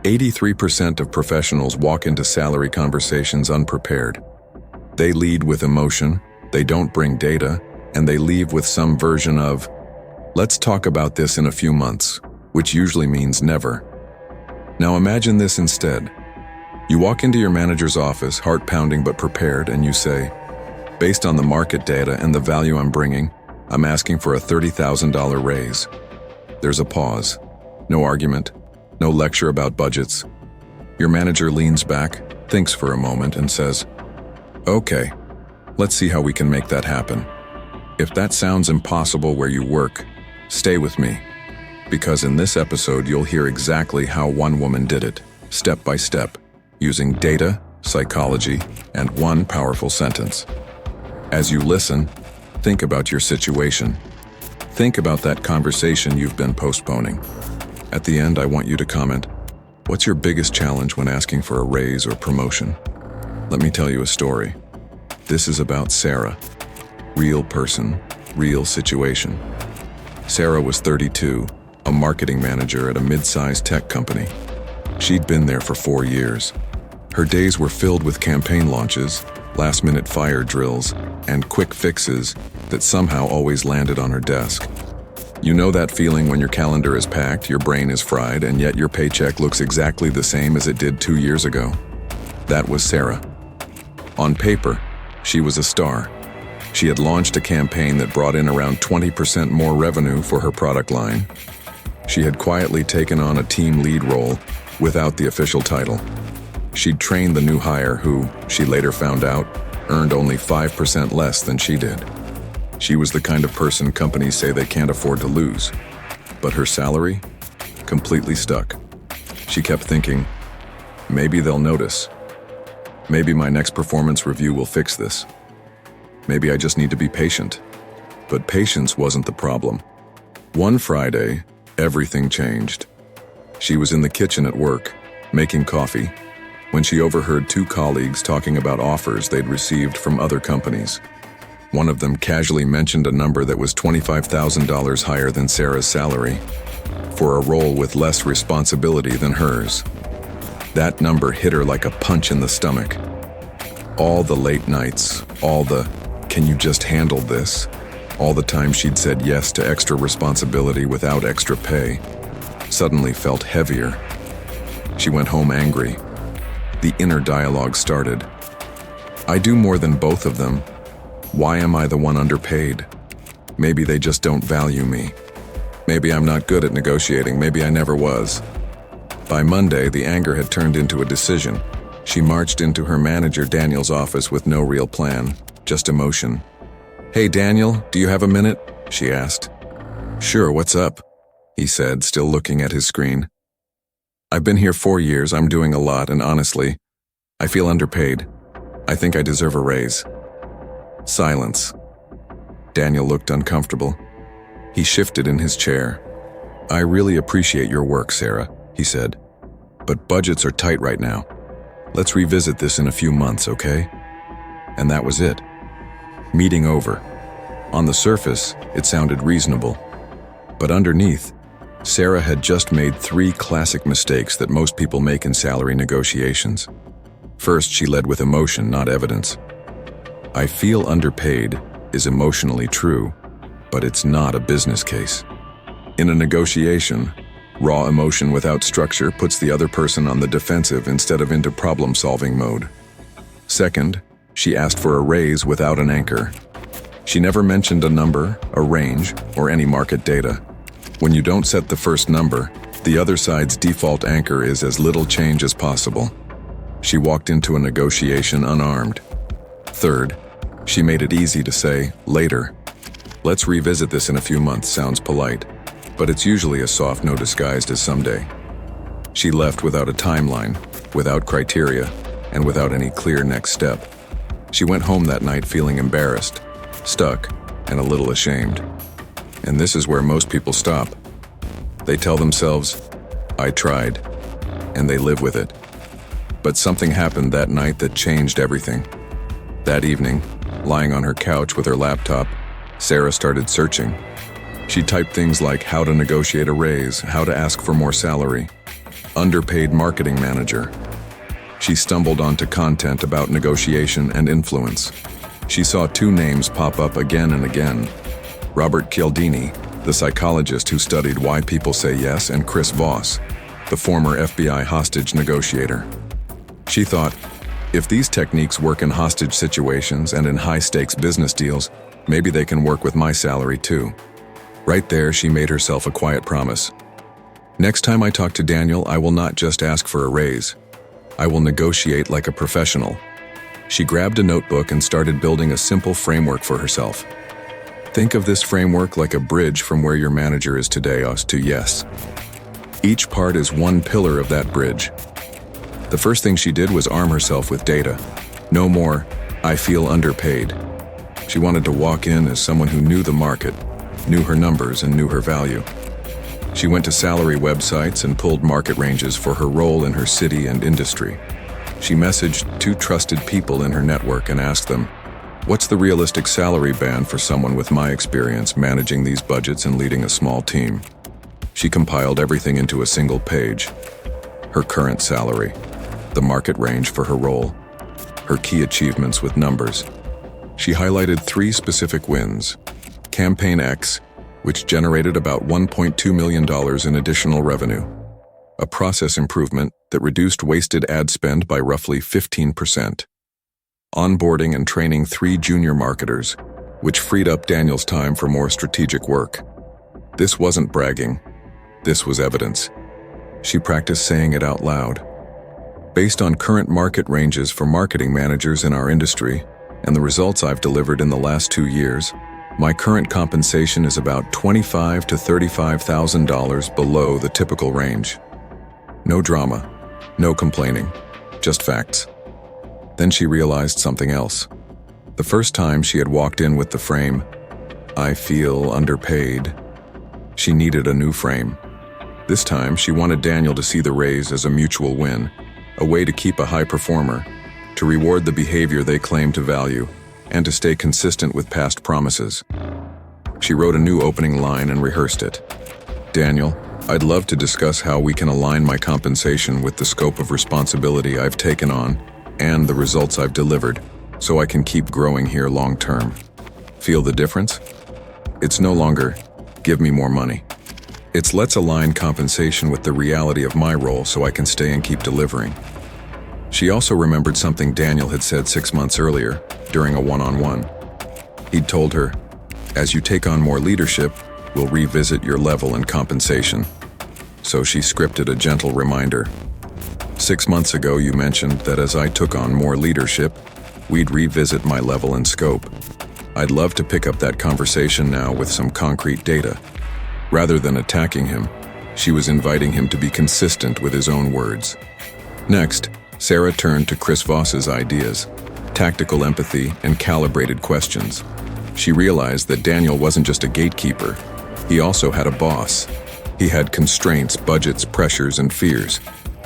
83% of professionals walk into salary conversations unprepared. They lead with emotion, they don't bring data, and they leave with some version of, "Let's talk about this in a few months," which usually means never. Now imagine this instead. You walk into your manager's office, heart pounding but prepared, and you say, "Based on the market data and the value I'm bringing, I'm asking for a $30,000 raise." There's a pause. No argument. No lecture about budgets. Your manager leans back, thinks for a moment, and says, "Okay, let's see how we can make that happen." If that sounds impossible where you work, stay with me, because in this episode you'll hear exactly how one woman did it, step by step, using data, psychology, and one powerful sentence. As you listen, think about your situation. Think about that conversation you've been postponing. At the end, I want you to comment, what's your biggest challenge when asking for a raise or promotion? Let me tell you a story. This is about Sarah. Real person, real situation. Sarah was 32, a marketing manager at a mid-sized tech company. She'd been there for 4 years. Her days were filled with campaign launches, last-minute fire drills, and quick fixes that somehow always landed on her desk. You know that feeling when your calendar is packed, your brain is fried, and yet your paycheck looks exactly the same as it did 2 years ago? That was Sarah. On paper, she was a star. She had launched a campaign that brought in around 20% more revenue for her product line. She had quietly taken on a team lead role without the official title. She'd trained the new hire who, she later found out, earned only 5% less than she did. She was the kind of person companies say they can't afford to lose. But her salary? Completely stuck. She kept thinking, maybe they'll notice. Maybe my next performance review will fix this. Maybe I just need to be patient. But patience wasn't the problem. One Friday, everything changed. She was in the kitchen at work, making coffee, when she overheard 2 colleagues talking about offers they'd received from other companies. One of them casually mentioned a number that was $25,000 higher than Sarah's salary, for a role with less responsibility than hers. That number hit her like a punch in the stomach. All the late nights, all the, "Can you just handle this?" all the time she'd said yes to extra responsibility without extra pay, suddenly felt heavier. She went home angry. The inner dialogue started. "I do more than both of them. Why am I the one underpaid? Maybe they just don't value me. Maybe I'm not good at negotiating. Maybe I never was." By Monday, the anger had turned into a decision. She marched into her manager Daniel's office with no real plan, just emotion. "Hey Daniel, do you have a minute?" she asked. "Sure, what's up?" he said, still looking at his screen. "I've been here 4 years, I'm doing a lot, and honestly, I feel underpaid. I think I deserve a raise." Silence. Daniel looked uncomfortable. He shifted in his chair. "I really appreciate your work, Sarah," he said. "But budgets are tight right now. Let's revisit this in a few months, okay?" And that was it. Meeting over. On the surface, it sounded reasonable. But underneath, Sarah had just made 3 classic mistakes that most people make in salary negotiations. First, she led with emotion, not evidence. "I feel underpaid" is emotionally true, but it's not a business case. In a negotiation, raw emotion without structure puts the other person on the defensive instead of into problem-solving mode. Second, she asked for a raise without an anchor. She never mentioned a number, a range, or any market data. When you don't set the first number, the other side's default anchor is as little change as possible. She walked into a negotiation unarmed. Third, she made it easy to say, later. Let's revisit this in a few months sounds polite, but it's usually a soft no disguised as someday. She left without a timeline, without criteria, and without any clear next step. She went home that night feeling embarrassed, stuck, and a little ashamed. And this is where most people stop. They tell themselves, I tried, and they live with it. But something happened that night that changed everything. That evening, lying on her couch with her laptop, Sarah started searching. She typed things like how to negotiate a raise, how to ask for more salary. underpaid marketing manager. She stumbled onto content about negotiation and influence. She saw two names pop up again and again: Robert Cialdini, the psychologist who studied why people say yes, and Chris Voss, the former FBI hostage negotiator. She thought, if these techniques work in hostage situations and in high-stakes business deals, maybe they can work with my salary too. Right there, she made herself a quiet promise. Next time I talk to Daniel, I will not just ask for a raise. I will negotiate like a professional. She grabbed a notebook and started building a simple framework for herself. Think of this framework like a bridge from where your manager is today to yes. Each part is one pillar of that bridge. The first thing she did was arm herself with data. No more, I feel underpaid. She wanted to walk in as someone who knew the market, knew her numbers, and knew her value. She went to salary websites and pulled market ranges for her role in her city and industry. She messaged two trusted people in her network and asked them, what's the realistic salary band for someone with my experience managing these budgets and leading a small team? She compiled everything into a single page. Her current salary, the market range for her role, her key achievements with numbers. She highlighted 3 specific wins: Campaign X, which generated about $1.2 million in additional revenue, a process improvement that reduced wasted ad spend by roughly 15%, onboarding and training 3 junior marketers, which freed up Daniel's time for more strategic work. This wasn't bragging. This was evidence. She practiced saying it out loud. Based on current market ranges for marketing managers in our industry and the results I've delivered in the last 2 years, my current compensation is about $25,000 to $35,000 below the typical range. No drama, no complaining, just facts. Then she realized something else. The first time she had walked in with the frame, I feel underpaid, she needed a new frame. This time, she wanted Daniel to see the raise as a mutual win, a way to keep a high performer, to reward the behavior they claim to value, and to stay consistent with past promises. She wrote a new opening line and rehearsed it. Daniel, I'd love to discuss how we can align my compensation with the scope of responsibility I've taken on and the results I've delivered, so I can keep growing here long term. Feel the difference? It's no longer, give me more money. It's let's align compensation with the reality of my role so I can stay and keep delivering. She also remembered something Daniel had said 6 months earlier, during a one-on-one. He'd told her, as you take on more leadership, we'll revisit your level and compensation. So she scripted a gentle reminder. 6 months ago, you mentioned that as I took on more leadership, we'd revisit my level and scope. I'd love to pick up that conversation now with some concrete data. Rather than attacking him, she was inviting him to be consistent with his own words. Next, Sarah turned to Chris Voss's ideas, tactical empathy, and calibrated questions. She realized that Daniel wasn't just a gatekeeper. He also had a boss. He had constraints, budgets, pressures, and fears.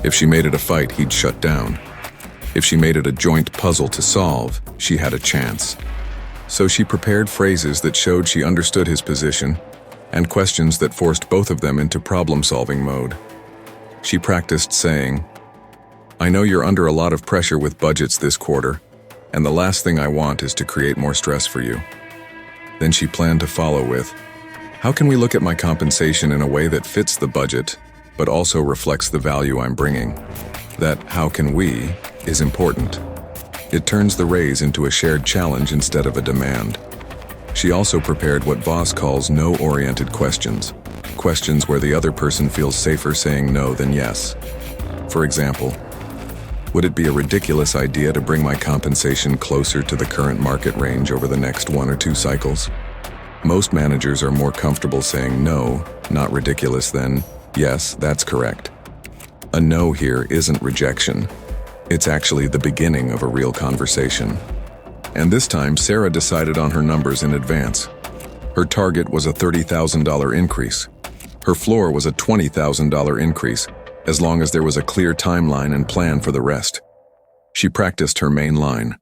If she made it a fight, he'd shut down. If she made it a joint puzzle to solve, she had a chance. So she prepared phrases that showed she understood his position and questions that forced both of them into problem-solving mode. She practiced saying, I know you're under a lot of pressure with budgets this quarter, and the last thing I want is to create more stress for you. Then she planned to follow with, how can we look at my compensation in a way that fits the budget, but also reflects the value I'm bringing? That how can we is important. It turns the raise into a shared challenge instead of a demand. She also prepared what Voss calls no-oriented questions, questions where the other person feels safer saying no than yes. For example, would it be a ridiculous idea to bring my compensation closer to the current market range over the next 1 or 2 cycles? Most managers are more comfortable saying no, not ridiculous, than yes, that's correct. A no here isn't rejection. It's actually the beginning of a real conversation. And this time, Sarah decided on her numbers in advance. Her target was a $30,000 increase. Her floor was a $20,000 increase, as long as there was a clear timeline and plan for the rest. She practiced her main line.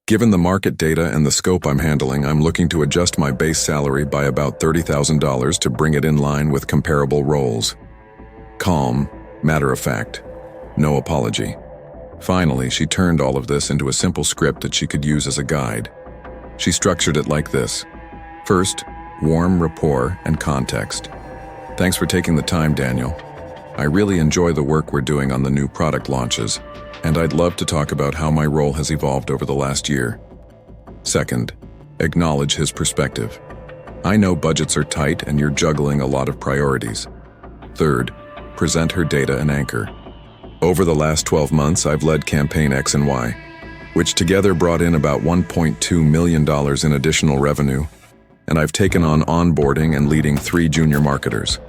Given the market data and the scope I'm handling, I'm looking to adjust my base salary by about $30,000 to bring it in line with comparable roles. Calm, Matter of fact. No apology. Finally, she turned all of this into a simple script that she could use as a guide. She structured it like this. First, warm rapport and context. Thanks for taking the time, Daniel. I really enjoy the work we're doing on the new product launches, and I'd love to talk about how my role has evolved over the last year. Second, acknowledge his perspective. I know budgets are tight and you're juggling a lot of priorities. Third, present her data and anchor. Over the last 12 months, I've led campaign X and Y, which together brought in about $1.2 million in additional revenue, and I've taken on onboarding and leading 3 junior marketers.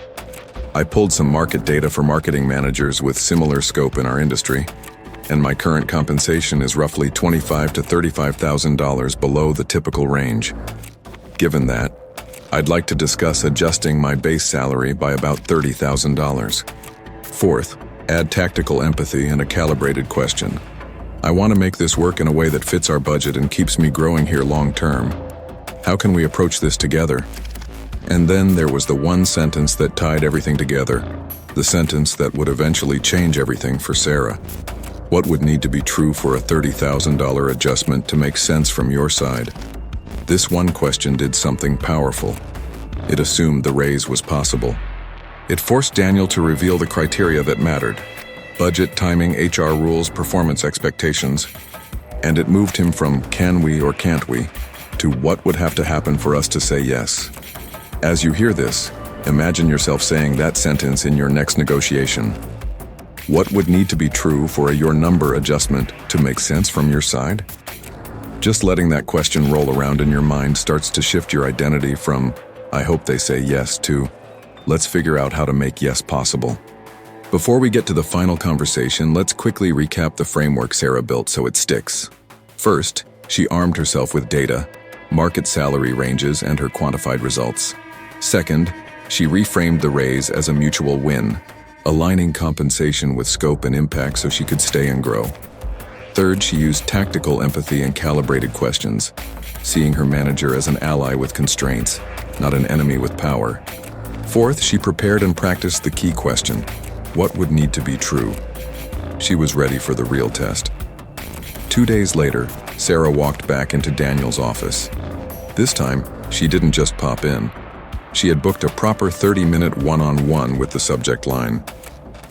I pulled some market data for marketing managers with similar scope in our industry, and my current compensation is roughly $25,000 to $35,000 below the typical range. Given that, I'd like to discuss adjusting my base salary by about $30,000. Fourth, add tactical empathy and a calibrated question. I want to make this work in a way that fits our budget and keeps me growing here long term. How can we approach this together? And then there was the one sentence that tied everything together, the sentence that would eventually change everything for Sarah. What would need to be true for a $30,000 adjustment to make sense from your side? This one question did something powerful. It assumed the raise was possible. It forced Daniel to reveal the criteria that mattered: budget, timing, HR rules, performance expectations. And it moved him from can we or can't we to what would have to happen for us to say yes. As you hear this, imagine yourself saying that sentence in your next negotiation. What would need to be true for a your number adjustment to make sense from your side? Just letting that question roll around in your mind starts to shift your identity from I hope they say yes to let's figure out how to make yes possible. Before we get to the final conversation, let's quickly recap the framework Sarah built so it sticks. First, she armed herself with data, market salary ranges, and her quantified results. Second, she reframed the raise as a mutual win, aligning compensation with scope and impact so she could stay and grow. Third, she used tactical empathy and calibrated questions, seeing her manager as an ally with constraints, not an enemy with power. Fourth, she prepared and practiced the key question: what would need to be true? She was ready for the real test. 2 days later, Sarah walked back into Daniel's office. This time, she didn't just pop in. She had booked a proper 30-minute one-on-one with the subject line: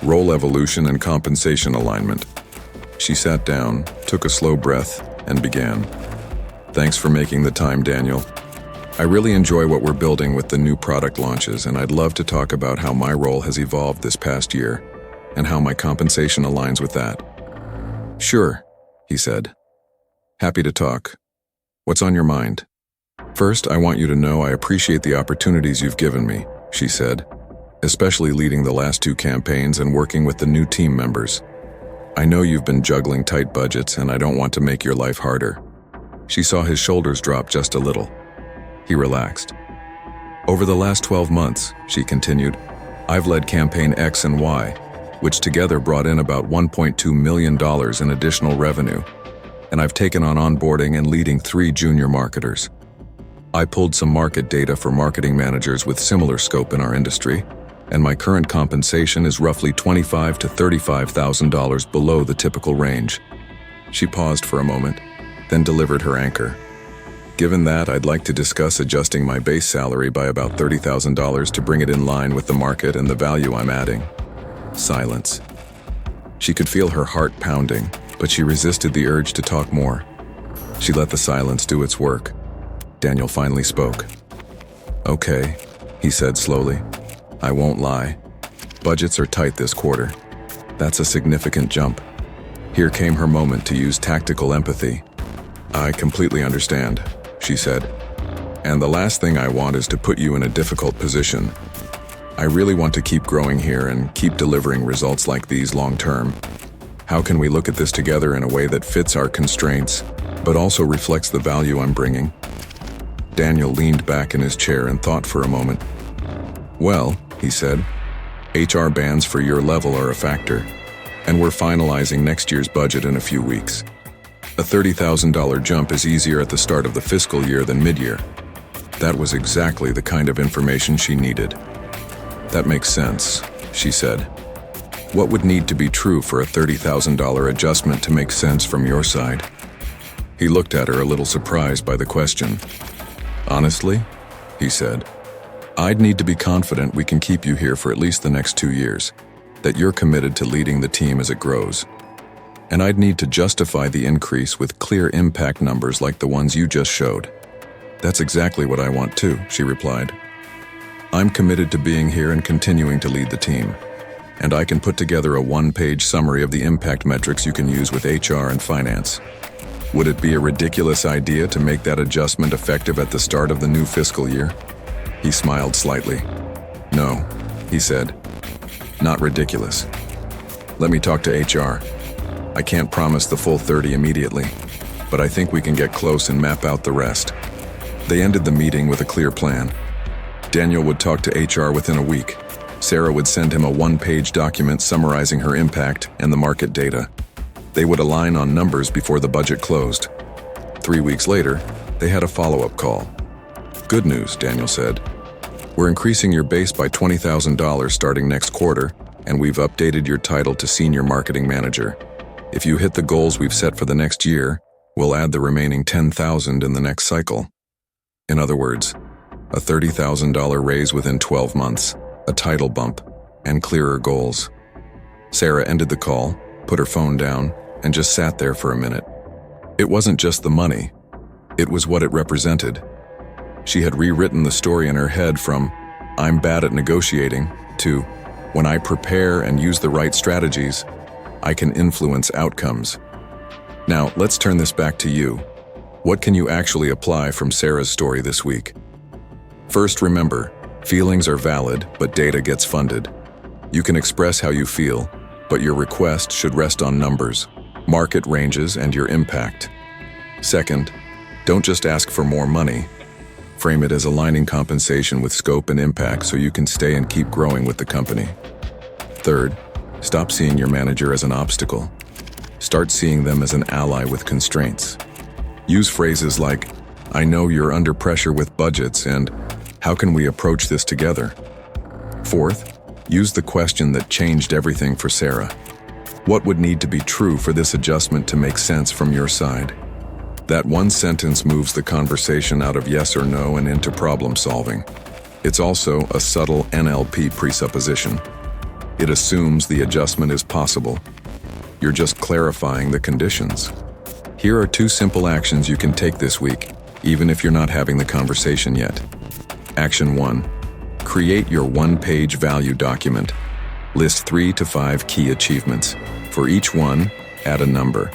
role evolution and compensation alignment. She sat down, took a slow breath, and began. Thanks for making the time, Daniel. I really enjoy what we're building with the new product launches, and I'd love to talk about how my role has evolved this past year and how my compensation aligns with that. Sure, he said. Happy to talk. What's on your mind? First, I want you to know I appreciate the opportunities you've given me, she said, especially leading the last 2 campaigns and working with the new team members. I know you've been juggling tight budgets, and I don't want to make your life harder. She saw his shoulders drop just a little. He relaxed. Over the last 12 months, she continued, I've led campaign X and Y, which together brought in about $1.2 million in additional revenue, and I've taken on onboarding and leading 3 junior marketers. I pulled some market data for marketing managers with similar scope in our industry, and my current compensation is roughly $25,000 to $35,000 below the typical range. She paused for a moment, then delivered her anchor. Given that, I'd like to discuss adjusting my base salary by about $30,000 to bring it in line with the market and the value I'm adding. Silence. She could feel her heart pounding, but she resisted the urge to talk more. She let the silence do its work. Daniel finally spoke. Okay, he said slowly. I won't lie. Budgets are tight this quarter. That's a significant jump. Here came her moment to use tactical empathy. I completely understand, she said. And the last thing I want is to put you in a difficult position. I really want to keep growing here and keep delivering results like these long term. How can we look at this together in a way that fits our constraints, but also reflects the value I'm bringing? Daniel leaned back in his chair and thought for a moment. Well, he said, HR bans for your level are a factor, and we're finalizing next year's budget in a few weeks. A $30,000 jump is easier at the start of the fiscal year than mid-year. That was exactly the kind of information she needed. That makes sense, she said. What would need to be true for a $30,000 adjustment to make sense from your side? He looked at her a little surprised by the question. Honestly, he said, I'd need to be confident we can keep you here for at least the next 2 years, that you're committed to leading the team as it grows. And I'd need to justify the increase with clear impact numbers like the ones you just showed. That's exactly what I want too, she replied. I'm committed to being here and continuing to lead the team. And I can put together a one-page summary of the impact metrics you can use with HR and finance. Would it be a ridiculous idea to make that adjustment effective at the start of the new fiscal year? He smiled slightly. No, he said. Not ridiculous. Let me talk to HR. I can't promise the full 30 immediately, but I think we can get close and map out the rest. They ended the meeting with a clear plan. Daniel would talk to HR within a week. Sarah would send him a one-page document summarizing her impact and the market data. They would align on numbers before the budget closed. 3 weeks later, they had a follow-up call. Good news, Daniel said. We're increasing your base by $20,000 starting next quarter, and we've updated your title to Senior Marketing Manager. If you hit the goals we've set for the next year, we'll add the remaining $10,000 in the next cycle. In other words, a $30,000 raise within 12 months, a title bump, and clearer goals. Sarah ended the call, put her phone down, and just sat there for a minute. It wasn't just the money. It was what it represented. She had rewritten the story in her head from, I'm bad at negotiating, to, when I prepare and use the right strategies, I can influence outcomes. Now, let's turn this back to you. What can you actually apply from Sarah's story this week? First, remember, feelings are valid, but data gets funded. You can express how you feel, but your request should rest on numbers, market ranges, and your impact. Second, don't just ask for more money. Frame it as aligning compensation with scope and impact so you can stay and keep growing with the company. Third, stop seeing your manager as an obstacle. Start seeing them as an ally with constraints. Use phrases like, I know you're under pressure with budgets, and how can we approach this together? Fourth, use the question that changed everything for Sarah. What would need to be true for this adjustment to make sense from your side? That one sentence moves the conversation out of yes or no and into problem solving. It's also a subtle NLP presupposition. It assumes the adjustment is possible. You're just clarifying the conditions. Here are 2 simple actions you can take this week, even if you're not having the conversation yet. Action 1. Create your one-page value document. List 3 to 5 key achievements. For each one, add a number.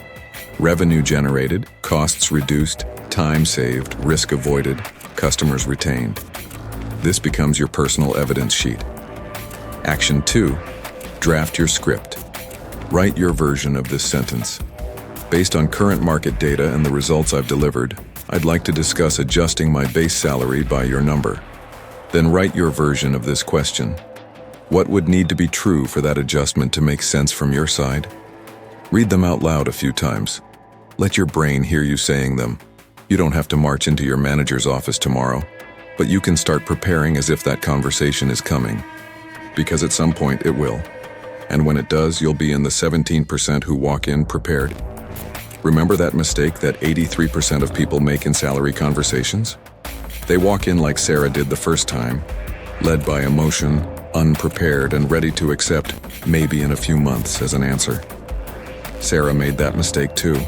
Revenue generated, costs reduced, time saved, risk avoided, customers retained. This becomes your personal evidence sheet. Action 2. Draft your script. Write your version of this sentence. Based on current market data and the results I've delivered, I'd like to discuss adjusting my base salary by your number. Then write your version of this question. What would need to be true for that adjustment to make sense from your side? Read them out loud a few times. Let your brain hear you saying them. You don't have to march into your manager's office tomorrow, but you can start preparing as if that conversation is coming. Because at some point it will. And when it does, you'll be in the 17% who walk in prepared. Remember that mistake that 83% of people make in salary conversations? They walk in like Sarah did the first time, led by emotion, unprepared, and ready to accept maybe in a few months as an answer. Sarah made that mistake too.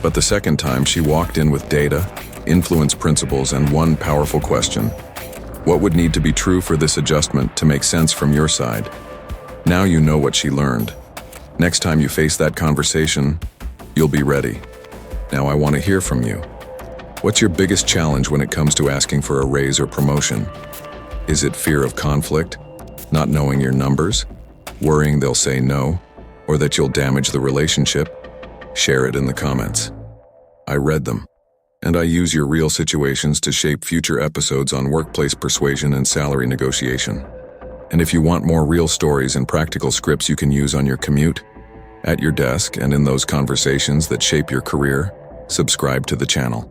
But the second time she walked in with data, influence principles, and one powerful question. What would need to be true for this adjustment to make sense from your side? Now you know what she learned. Next time you face that conversation, you'll be ready. Now I want to hear from you. What's your biggest challenge when it comes to asking for a raise or promotion? Is it fear of conflict? Not knowing your numbers? Worrying they'll say no? Or that you'll damage the relationship? Share it in the comments. I read them, and I use your real situations to shape future episodes on workplace persuasion and salary negotiation. And if you want more real stories and practical scripts you can use on your commute, at your desk, and in those conversations that shape your career, subscribe to the channel.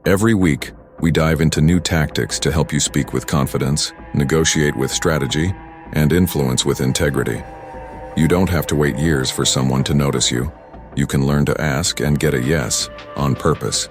Every week, we dive into new tactics to help you speak with confidence, negotiate with strategy, and influence with integrity. You don't have to wait years for someone to notice you. You can learn to ask and get a yes on purpose.